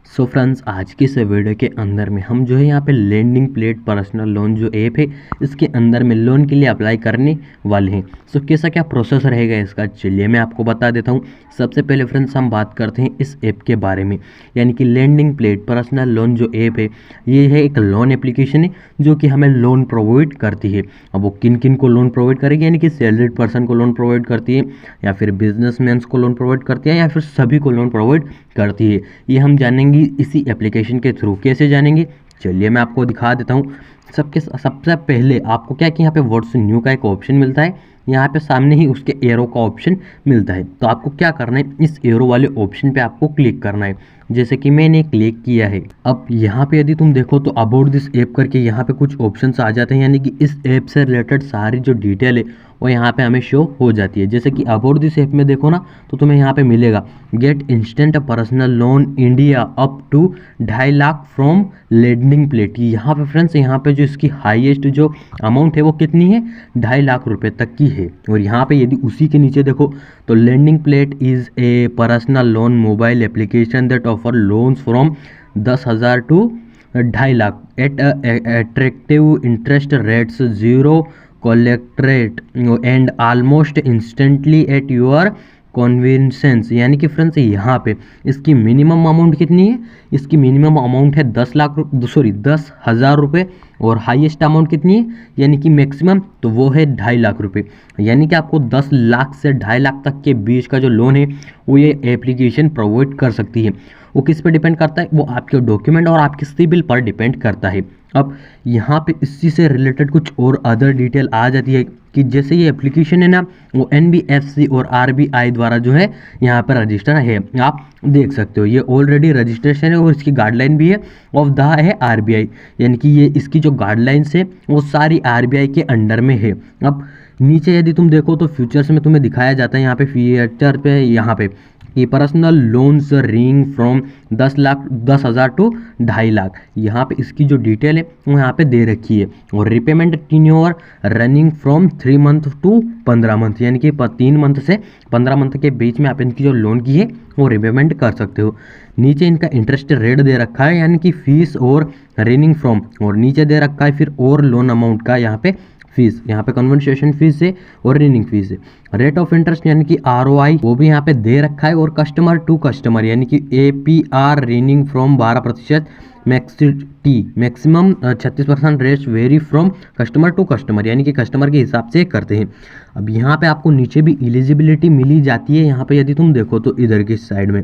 So friends, आज की इस वीडियो के अंदर में हम जो है यहाँ पे लैंडिंग प्लेट पर्सनल लोन जो ऐप है इसके अंदर में लोन के लिए अप्लाई करने वाले हैं। सो कैसा क्या प्रोसेस रहेगा इसका, चलिए मैं आपको बता देता हूँ। सबसे पहले फ्रेंड्स हम बात करते हैं इस ऐप के बारे में, यानी कि लैंडिंग प्लेट पर्सनल लोन जो ऐप है ये है एक लोन एप्लीकेशन है जो कि हमें लोन प्रोवाइड करती है। अब वो किन किन को लोन प्रोवाइड करेगी, यानी कि सैलरीड पर्सन को लोन प्रोवाइड करती है या फिर बिजनेसमैन को लोन प्रोवाइड करती है या फिर सभी को लोन प्रोवाइड करती है, ये हम जानेंगे इसी एप्लीकेशन के थ्रू। कैसे जानेंगे, चलिए मैं आपको दिखा देता हूँ। सबसे पहले आपको क्या कि यहाँ पे व्हाट्स न्यू का एक ऑप्शन मिलता है, यहाँ पे सामने ही उसके एरो का ऑप्शन मिलता है। तो आपको क्या करना है, इस एरो वाले ऑप्शन पे आपको क्लिक करना है, जैसे कि मैंने क्लिक किया है। अब यहाँ पे यदि तुम देखो तो अबाउट दिस ऐप करके यहाँ पे कुछ ऑप्शंस आ जाते हैं, यानी कि इस ऐप से रिलेटेड सारी जो डिटेल है वो यहाँ पे हमें शो हो जाती है। जैसे कि अबाउट दिस ऐप में देखो ना, तो तुम्हें यहाँ पे मिलेगा get instant personal loan India up to 2.5 lakh from lending plate. यहाँ पे फ्रेंड्स, यहाँ पे जो इसकी हाईएस्ट जो अमाउंट है वो कितनी है, 2.5 लाख रुपए तक की है। और यहाँ पे यदि उसी के नीचे देखो तो lending plate is a personal loan mobile application that offer loans from 10,000 to 2.5 lakh at attractive interest rates, zero collateral and almost instantly at your convenience. यानी कि फ्रेंड्स यहाँ पे इसकी मिनिमम अमाउंट कितनी है, इसकी मिनिमम अमाउंट है 10,000 रुपये और हाईएस्ट अमाउंट कितनी है, यानी कि मैक्सिमम तो वो है 2.5 लाख रुपए। यानी कि आपको 10 लाख से 2.5 लाख तक के बीच का जो लोन है वो ये एप्लीकेशन प्रोवाइड कर सकती है। वो किस पे डिपेंड करता है, वो आपके डॉक्यूमेंट और आपके सिबिल पर डिपेंड करता है। अब यहाँ पे इसी से रिलेटेड कुछ और अदर डिटेल आ जाती है कि जैसे ये एप्लीकेशन है ना, वो NBFC और RBI द्वारा जो है यहाँ पर रजिस्टर है। आप देख सकते हो ये ऑलरेडी रजिस्ट्रेशन है और इसकी गाइडलाइन भी है ऑफ द है RBI, यानी कि ये इसकी जो गाइडलाइंस है वो सारी RBI के अंडर में है। अब नीचे यदि तुम देखो तो फ्यूचर्स में तुम्हें दिखाया जाता है यहाँ पे फ्यूचर पे, यहाँ पे कि personal loans ring from 10,000 to 2.5 lakh. यहाँ पे इसकी जो डिटेल है वो यहाँ पे दे रखी है। और repayment tenure running from 3 month to 15 month, यानी कि 3 मंथ से 15 मंथ के बीच में आप इनकी जो लोन की है वो रिपेमेंट कर सकते हो। नीचे इनका इंटरेस्ट रेट दे रखा है, यानी कि फीस और रनिंग फ्रॉम, और नीचे दे रखा है फिर और लोन अमाउंट का यहाँ पे फीस, यहाँ पे कन्वर्सेशन फीस है और रनिंग फीस है। रेट ऑफ इंटरेस्ट यानी कि ROI वो भी यहाँ पे दे रखा है, और कस्टमर टू कस्टमर यानी कि APR running from 12%, maximum 36% rate vary from customer to customer, यानी कि कस्टमर के हिसाब से करते हैं। अब यहाँ पे आपको नीचे भी एलिजिबिलिटी मिली जाती है। यहाँ पे यदि तुम देखो तो इधर की साइड में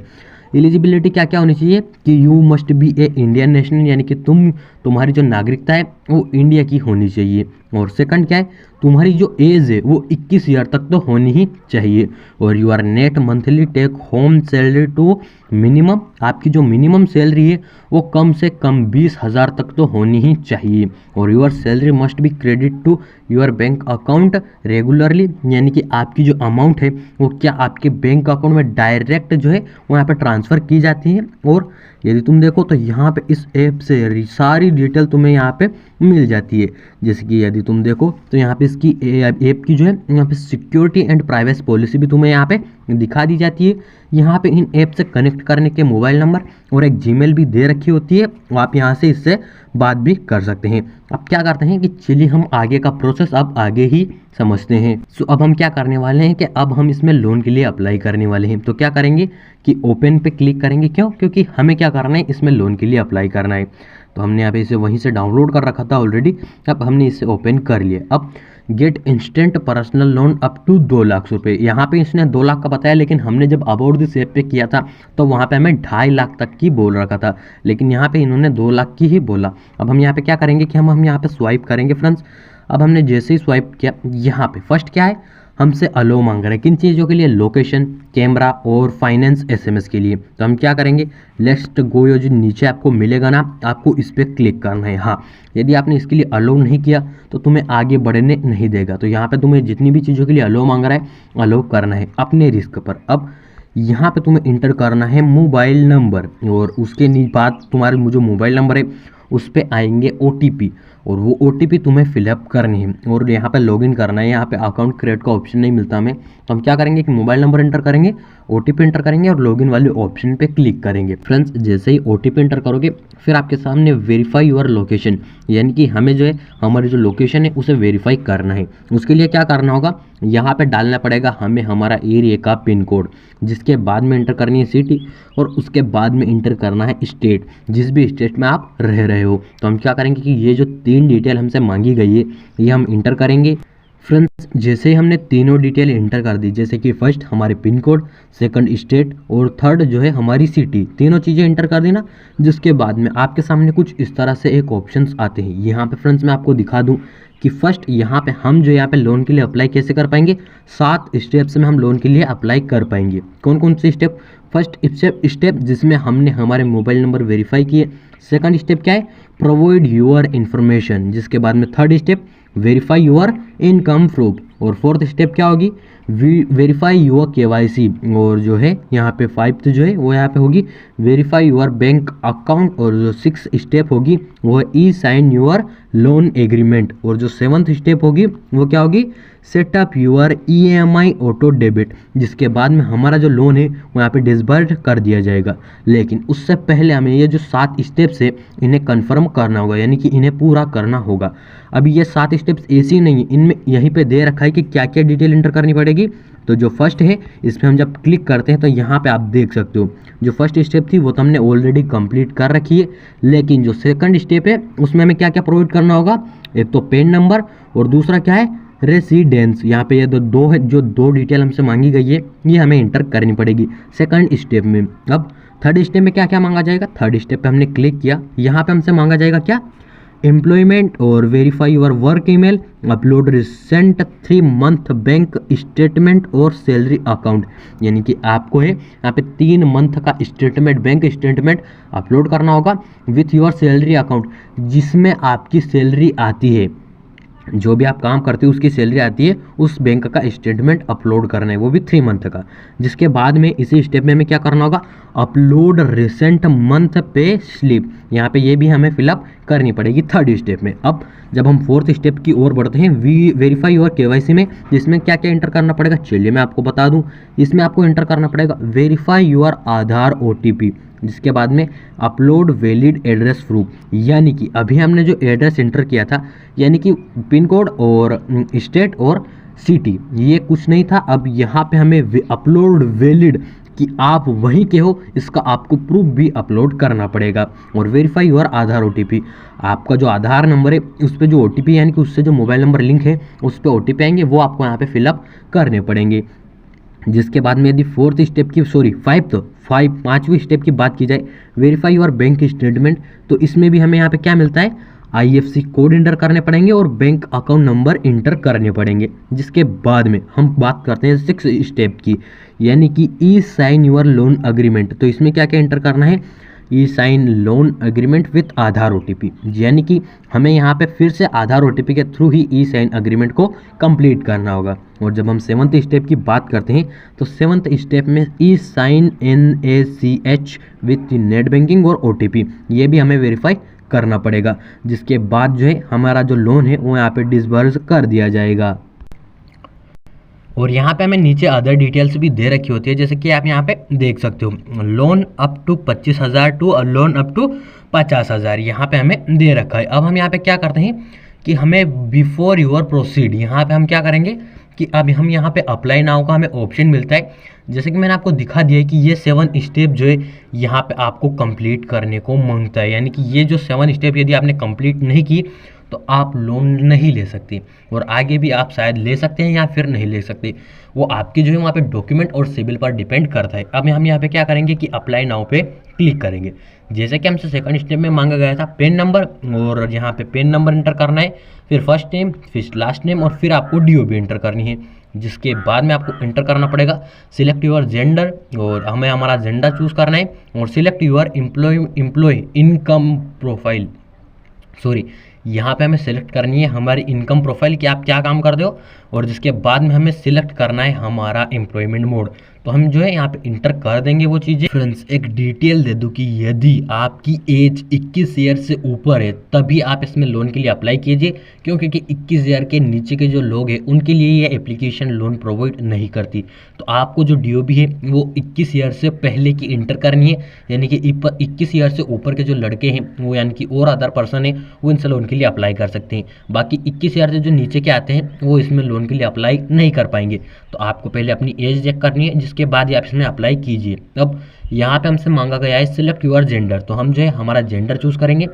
एलिजिबिलिटी क्या क्या होनी चाहिए कि you must be A Indian national, यानी कि तुम्हारी जो नागरिकता है वो इंडिया की होनी चाहिए। और सेकंड क्या है, तुम्हारी जो एज है वो 21 ईयर तक तो होनी ही चाहिए। और your net monthly take home salary to minimum, आपकी जो मिनिमम सैलरी है वो कम से कम 20,000 तक तो होनी ही चाहिए। और your salary must be credit to your bank account regularly, यानी कि आपकी जो अमाउंट है वो क्या आपके बैंक अकाउंट में डायरेक्ट जो है वो यहाँ पे ट्रांसफ़र की जाती है। और यदि तुम देखो तो यहाँ पे इस ऐप से सारी डिटेल तुम्हें यहाँ पे मिल जाती है। जैसे कि यदि तुम देखो तो यहाँ पे इसकी ऐप की जो है यहाँ पे सिक्योरिटी एंड प्राइवेसी पॉलिसी भी तुम्हें यहाँ पे दिखा दी जाती है। यहाँ पे इन ऐप से कनेक्ट करने के मोबाइल नंबर और एक जीमेल भी दे रखी होती है, और आप यहाँ से इससे बात भी कर सकते हैं। अब क्या करते हैं कि चलिए हम आगे का प्रोसेस अब आगे ही समझते हैं। सो अब हम क्या करने वाले हैं कि अब हम इसमें लोन के लिए अप्लाई करने वाले हैं। तो क्या करेंगे कि ओपन पे क्लिक करेंगे, क्यों, क्योंकि हमें क्या करना है, इसमें लोन के लिए अप्लाई करना है। तो हमने यहाँ पे इसे वहीं से डाउनलोड कर रखा था ऑलरेडी, अब हमने इसे ओपन कर लिया। अब get instant personal loan up to 2 lakh रुपए, यहाँ पे इसने 2 लाख का बताया, लेकिन हमने जब अबाउट दिस ऐप पे किया था तो वहाँ पे हमें 2.5 लाख तक की बोल रखा था, लेकिन यहाँ पे इन्होंने 2 लाख की ही बोला। अब हम यहाँ पे क्या करेंगे कि हम यहाँ पे स्वाइप करेंगे फ्रेंड्स। अब हमने जैसे ही स्वाइप किया, यहाँ पे फर्स्ट क्या है, हमसे अलो मांग रहा है किन चीज़ों के लिए, लोकेशन, कैमरा और फाइनेंस SMS के लिए। तो हम क्या करेंगे, लेट्स गो, जो नीचे आपको मिलेगा ना, आपको इस पर क्लिक करना है। हाँ, यदि आपने इसके लिए अलो नहीं किया तो तुम्हें आगे बढ़ने नहीं देगा। तो यहाँ पे तुम्हें जितनी भी चीज़ों के लिए अलो मांग रहा है, अलो करना है अपने रिस्क पर। अब यहाँ पे तुम्हें इंटर करना है मोबाइल नंबर, और उसके बाद तुम्हारे जो मोबाइल नंबर है उस पर आएंगे OTP, और वो OTP तुम्हें फिलअप करनी है और यहाँ पे लॉगिन करना है। यहाँ पे अकाउंट क्रिएट का ऑप्शन नहीं मिलता हमें, तो हम क्या करेंगे कि मोबाइल नंबर एंटर करेंगे, OTP एंटर करेंगे और लॉगिन वाले ऑप्शन पे क्लिक करेंगे। फ्रेंड्स, जैसे ही OTP एंटर करोगे फिर आपके सामने वेरीफाई योर लोकेशन, यानी कि हमें जो है हमारी जो लोकेशन है उसे वेरीफाई करना है। उसके लिए क्या करना होगा, यहाँ पे डालना पड़ेगा हमें हमारा एरिया का पिन कोड, जिसके बाद में एंटर करनी है सिटी और उसके बाद में इंटर करना है स्टेट, जिस भी स्टेट में आप रह रहे हो। तो हम क्या करेंगे कि ये जो 3 डिटेल हमसे मांगी गई है ये हम इंटर करेंगे। फ्रेंड्स, जैसे ही हमने तीनों डिटेल इंटर कर दी, जैसे कि फर्स्ट हमारे पिन कोड, सेकंड स्टेट और थर्ड जो है हमारी सिटी, तीनों चीज़ें इंटर कर दी ना, जिसके बाद में आपके सामने कुछ इस तरह से एक ऑप्शंस आते हैं। यहाँ पे फ्रेंड्स मैं आपको दिखा दूँ कि फर्स्ट यहाँ पे हम जो यहाँ पे लोन के लिए अप्लाई कैसे कर पाएंगे, 7 स्टेप्स में हम लोन के लिए अप्लाई कर पाएंगे। कौन कौन से स्टेप? फर्स्ट स्टेप जिसमें हमने हमारे मोबाइल नंबर वेरीफाई किए। सेकंड स्टेप क्या है? प्रोवाइड योर इन्फॉर्मेशन, जिसके बाद में third step verify your income proof और फोर्थ स्टेप क्या होगी? वेरीफाई योर KYC और जो है यहाँ पे 5th जो है वो यहाँ पे होगी वेरीफाई योर बैंक अकाउंट और जो 6th स्टेप होगी वो ई साइन योर लोन एग्रीमेंट और जो 7th स्टेप होगी वो क्या होगी? Setup your EMI auto debit, जिसके बाद में हमारा जो लोन है वो यहाँ पे डिसबर्ड कर दिया जाएगा। लेकिन उससे पहले हमें ये जो 7 स्टेप्स है इन्हें कंफर्म करना होगा, यानी कि इन्हें पूरा करना होगा। अभी ये 7 स्टेप्स ऐसी नहीं है, इनमें यहीं पे दे रखा है कि क्या क्या डिटेल इंटर करनी पड़ेगी। तो जो फर्स्ट है इस पर हम जब क्लिक करते हैं तो यहाँ पे आप देख सकते हो जो फर्स्ट स्टेप थी वो तो हमने ऑलरेडी कंप्लीट कर रखी है, लेकिन जो सेकंड स्टेप है उसमें हमें क्या क्या प्रोवाइड करना होगा? एक तो पेन नंबर और दूसरा क्या है? रेसिडेंस। यहाँ पे ये दो है, जो 2 डिटेल हमसे मांगी गई है ये हमें इंटर करनी पड़ेगी सेकंड स्टेप में। अब थर्ड स्टेप में क्या क्या मांगा जाएगा? थर्ड स्टेप पे हमने क्लिक किया, यहाँ पे हमसे मांगा जाएगा क्या? एम्प्लॉयमेंट और verify your work email, upload recent 3 month bank statement और सैलरी अकाउंट, यानी कि आपको है यहाँ पे 3 मंथ का स्टेटमेंट, बैंक स्टेटमेंट अपलोड करना होगा विथ योर सैलरी अकाउंट, जिसमें आपकी सैलरी आती है, जो भी आप काम करते हो उसकी सैलरी आती है, उस बैंक का स्टेटमेंट अपलोड करना है, वो भी 3 मंथ का। जिसके बाद में इसी स्टेप में हमें क्या करना होगा? Upload recent month pay slip, यहाँ पे ये भी हमें फिलअप करनी पड़ेगी थर्ड स्टेप में। अब जब हम फोर्थ स्टेप की ओर बढ़ते हैं वेरीफाई योर KYC में, जिसमें क्या क्या इंटर करना पड़ेगा चलिए मैं आपको बता दूं। इसमें आपको इंटर करना पड़ेगा वेरीफाई योर आधार OTP, जिसके बाद में अपलोड वैलिड एड्रेस प्रूफ, यानी कि अभी हमने जो एड्रेस इंटर किया था, यानी कि पिन कोड और स्टेट और सिटी, ये कुछ नहीं था। अब यहाँ पे हमें अपलोड वैलिड कि आप वहीं के हो, इसका आपको प्रूफ भी अपलोड करना पड़ेगा। और वेरीफाई योर आधार OTP, आपका जो आधार नंबर है उस पर जो OTP यानी कि उससे जो मोबाइल नंबर लिंक है उस पर OTP आएंगे, वो आपको यहाँ पे फिलअप करने पड़ेंगे। जिसके बाद में यदि फोर्थ स्टेप की पाँचवीं स्टेप की बात की जाए, वेरीफाई योर बैंक स्टेटमेंट, तो इसमें भी हमें यहाँ पे क्या मिलता है? IFSC कोड इंटर करने पड़ेंगे और बैंक अकाउंट नंबर इंटर करने पड़ेंगे। जिसके बाद में हम बात करते हैं 6th स्टेप की, यानी कि e sign your loan agreement, तो इसमें क्या क्या इंटर करना है? E sign loan agreement with Aadhaar OTP, यानी कि हमें यहाँ पे फिर से आधार OTP के थ्रू ही ई साइन अग्रीमेंट को कंप्लीट करना होगा। और जब हम 7th स्टेप की बात करते हैं तो 7th स्टेप में e sign NACH with net banking और OTP, ये भी हमें वेरीफाई करना पड़ेगा। जिसके बाद जो है हमारा जो लोन है वो यहाँ पे डिसबर्स कर दिया जाएगा। और यहाँ पे हमें नीचे अदर डिटेल्स भी दे रखी होती है, जैसे कि आप यहाँ पे देख सकते हो, loan up to 25,000 to loan up to 50,000 यहाँ पे हमें दे रखा है। अब हम यहाँ पे क्या करते हैं कि हमें बिफोर योर प्रोसीड, यहाँ पे हम क्या करेंगे कि अब हम यहाँ पे अप्लाई नाउ का हमें ऑप्शन मिलता है। जैसे कि मैंने आपको दिखा दिया है कि ये 7 स्टेप जो है यहाँ पे आपको कंप्लीट करने को मांगता है, यानी कि ये जो 7 स्टेप यदि आपने कंप्लीट नहीं की तो आप लोन नहीं ले सकते, और आगे भी आप शायद ले सकते हैं या फिर नहीं ले सकते, वो आपकी जो है वहाँ पे डॉक्यूमेंट और सिविल पर डिपेंड करता है। अब हम यहाँ पे क्या करेंगे कि अप्लाई नाउ पे क्लिक करेंगे। जैसे कि हमसे सेकंड स्टेप में मांगा गया था पेन नंबर, और यहाँ पे पेन नंबर इंटर करना है, फिर फर्स्ट नेम, फिर लास्ट नेम, और फिर आपको DOB इंटर करनी है। जिसके बाद में आपको इंटर करना पड़ेगा सिलेक्ट योर जेंडर, और हमें हमारा जेंडर चूज़ करना है, और select your employ income profile, यहाँ पे हमें सेलेक्ट करनी है हमारी इनकम प्रोफाइल कि आप क्या काम करते हो, और जिसके बाद में हमें सिलेक्ट करना है हमारा एम्प्लॉयमेंट मोड। तो हम जो है यहाँ पे इंटर कर देंगे वो चीज़ें। फ्रेंड्स एक डिटेल दे दूँ कि यदि आपकी एज 21 ईयर से ऊपर है तभी आप इसमें लोन के लिए अप्लाई कीजिए, क्योंकि 21 ईयर के नीचे के जो लोग हैं उनके लिए ये एप्लीकेशन लोन प्रोवाइड नहीं करती। तो आपको जो DOB है वो 21 ईयर से पहले की इंटर करनी है, यानी कि 21 ईयर से ऊपर के जो लड़के हैं वो यानी कि और अदर पर्सन है वो इनसे लोन के लिए अप्लाई कर सकते हैं। बाकी 21 ईयर से जो नीचे के आते हैं वो इसमें लोन के लिए अप्लाई नहीं कर पाएंगे। तो आपको पहले अपनी एज चेक करनी है, जिसके बाद ही आप इसमें अप्लाई कीजिए। अब यहाँ पे हमसे मांगा गया है सिलेक्ट योर जेंडर, तो हम जो है हमारा जेंडर चूज करेंगे।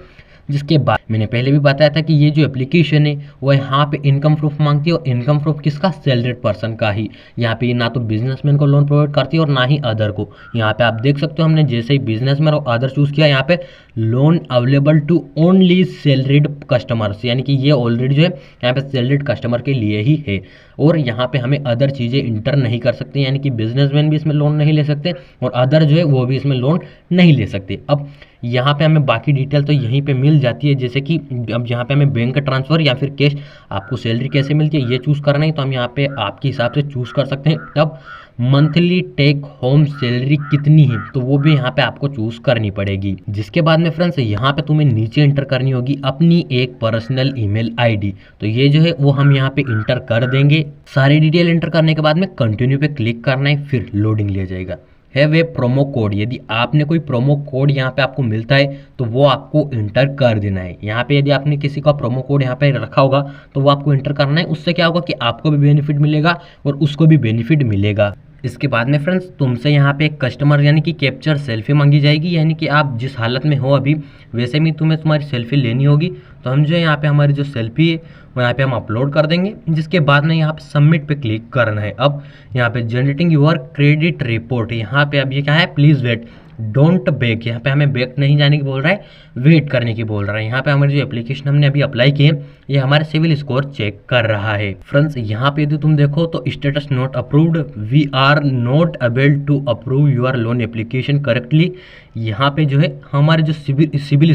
जिसके बाद मैंने पहले भी बताया था कि ये जो एप्लीकेशन है वो यहाँ पे इनकम प्रूफ मांगती है, और इनकम प्रूफ किसका, सैलरीड पर्सन का ही। यहाँ पे ना तो बिजनेसमैन को लोन प्रोवाइड करती है और ना ही अदर को। यहाँ पे आप देख सकते हो हमने जैसे ही बिजनेसमैन और अदर चूज किया, यहाँ पे loan available to only salaried customers, यानी कि ये ऑलरेडी जो है यहाँ पे सैलरीड कस्टमर के लिए ही है। और यहाँ पे हमें अदर चीज़ें इंटर नहीं कर सकते, यानी कि बिजनेसमैन भी इसमें लोन नहीं ले सकते और अदर जो है वो भी इसमें लोन नहीं ले सकते। अब यहाँ पे हमें बाकी डिटेल तो यहीं पे मिल जाती है, जैसे कि अब यहाँ पे हमें बैंक ट्रांसफ़र या फिर कैश, आपको सैलरी कैसे मिलती है ये चूज़ करना है, तो हम यहाँ पे आपके हिसाब से चूज़ कर सकते हैं। अब मंथली टेक होम सैलरी कितनी है तो वो भी यहाँ पे आपको चूज करनी पड़ेगी। जिसके बाद में फ्रेंड्स यहाँ पे तुम्हें नीचे इंटर करनी होगी अपनी एक पर्सनल ईमेल आईडी, तो ये जो है वो हम यहाँ पे इंटर कर देंगे। सारी डिटेल इंटर करने के बाद में कंटिन्यू पे क्लिक करना है, फिर लोडिंग लिया जाएगा। है वे प्रोमो कोड, यदि आपने कोई प्रोमो कोड यहाँ पे आपको मिलता है तो वो आपको इंटर कर देना है। यहाँ पे यदि आपने किसी का प्रोमो कोड यहाँ पे रखा होगा तो वो आपको इंटर करना है। उससे क्या होगा कि आपको भी बेनिफिट मिलेगा और उसको भी बेनिफिट मिलेगा। इसके बाद में फ्रेंड्स तुमसे यहाँ पे एक कस्टमर यानी कि कैप्चर सेल्फी मांगी जाएगी, यानी कि आप जिस हालत में हो अभी वैसे में तुम्हें तुम्हारी सेल्फी लेनी होगी। तो हम जो है यहाँ पे हमारी जो सेल्फी है वो यहाँ पे हम अपलोड कर देंगे। जिसके बाद में यहाँ पे सबमिट पे क्लिक करना है। अब यहाँ पे जनरेटिंग योर क्रेडिट रिपोर्ट, यहाँ पे अब ये क्या है, प्लीज़ वेट डोंट बैक, यहाँ पे हमें बैक नहीं जाने की बोल रहा है, वेट करने की बोल रहा है। यहाँ पे हमारी जो एप्लीकेशन हमने अभी अप्लाई की है ये हमारे सिविल स्कोर चेक कर रहा है। फ्रेंड्स यहाँ पे यदि तुम देखो तो status not approved, we are not able to approve your loan application correctly. यहाँ पे जो है हमारे जो सिविल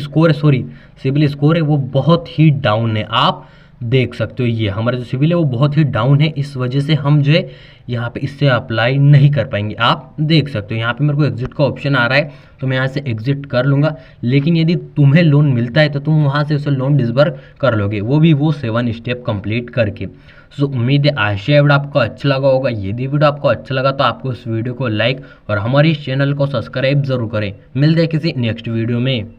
स्कोर है वो बहुत ही डाउन है। आप देख सकते हो ये हमारा जो सिविल है वो बहुत ही डाउन है, इस वजह से हम जो है यहाँ पे इससे अप्लाई नहीं कर पाएंगे। आप देख सकते हो यहाँ पे मेरे को एग्जिट का ऑप्शन आ रहा है तो मैं यहाँ से एग्जिट कर लूँगा। लेकिन यदि तुम्हें लोन मिलता है तो तुम वहाँ से उसे लोन डिसबर्स कर लोगे, वो भी वो 7 स्टेप कंप्लीट करके। सो उम्मीद है आशा वीडियो आपको अच्छा लगा होगा। यदि वीडियो आपको अच्छा लगा तो आपको इस वीडियो को लाइक और हमारे इस चैनल को सब्सक्राइब जरूर करें। मिलते हैं किसी नेक्स्ट वीडियो में।